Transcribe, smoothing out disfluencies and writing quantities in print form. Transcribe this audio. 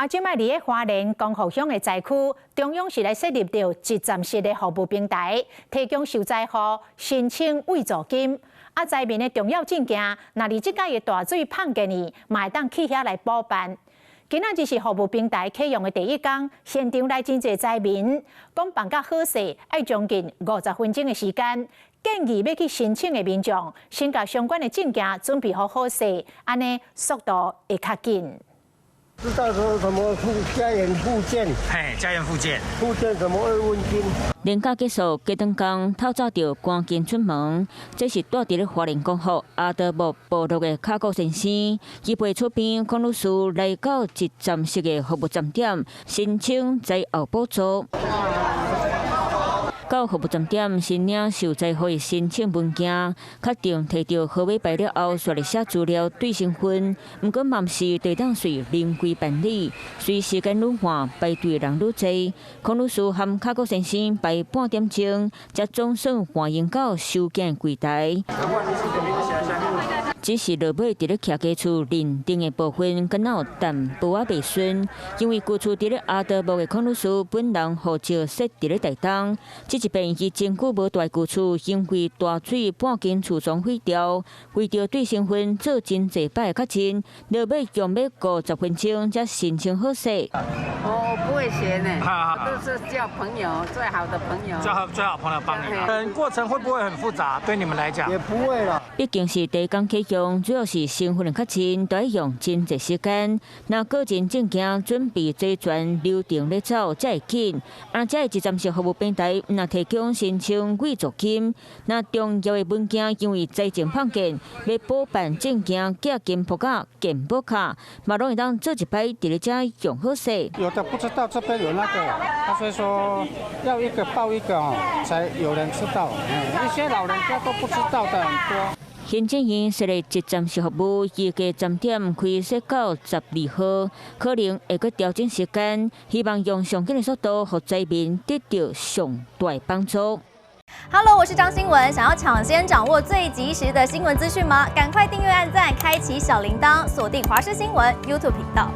即摆伫个花莲光复乡的灾区，中央是来设立着一站式的服务平台，提供受灾户申请慰助金。灾民的重要证件，若伫即届的大水放过呢，嘛会当去遐来补办。今仔日是服务平台启用的第一天，现场来真侪灾民，讲办甲好势，要将近50分钟的时间。建议要去申请的民众，先甲相关的证件准备好势，安尼速度会较紧。 知道说什么家园复健？嘿，家园复健什么2温金？年假结束，加长工透早就赶紧出门。这是住伫咧花莲光复阿德木部落的卡古先生，伊陪厝边公路士来到一站式的服务站点，申请灾后补助。 到服务站点申领受灾户的申请文件，确定摕到号码牌了后，刷入写资料对身份。不过，嘛是地当随临柜办理，随时间愈晚，排队人愈多。孔律师和卡古先生排半点钟，才总算欢迎到收件柜台。 只是落尾伫咧徛家厝认定的部分，敢若有淡薄仔未顺，因为旧厝伫咧阿德木的孔律师本人护照设伫咧台东，这一边伊真久无住旧厝，因为大水半间厝庄毁掉，为着对身份做真侪摆确认，落尾用要50分钟才申请好势。我不会学呢，都是叫朋友，最好的朋友，最好朋友帮你。过程会不会很复杂？对你们来讲也不会啦。毕竟是第一天启用，主要是身份的确认，都要用真侪时间。那个人证件准备齐全，流程咧走才会紧。这一站式服务平台，若提供申请慰助金，那重要的文件因为灾情罕见，要补办证件、寄金铺卡、健保卡，嘛拢会当做一摆伫咧遮用好势。 有的不知道这边有那个，他所以说要一个报一个哦，才有人知道。一些老人家都不知道的很多。行政院设立一站式服务，预计站点开设到12号，可能会阁调整时间，希望用上紧的速度，让灾民得到上大帮助。Hello， 我是张新文，想要抢先掌握最及时的新闻资讯吗？赶快订阅、按赞、开启小铃铛，锁定华视新闻 YouTube 频道。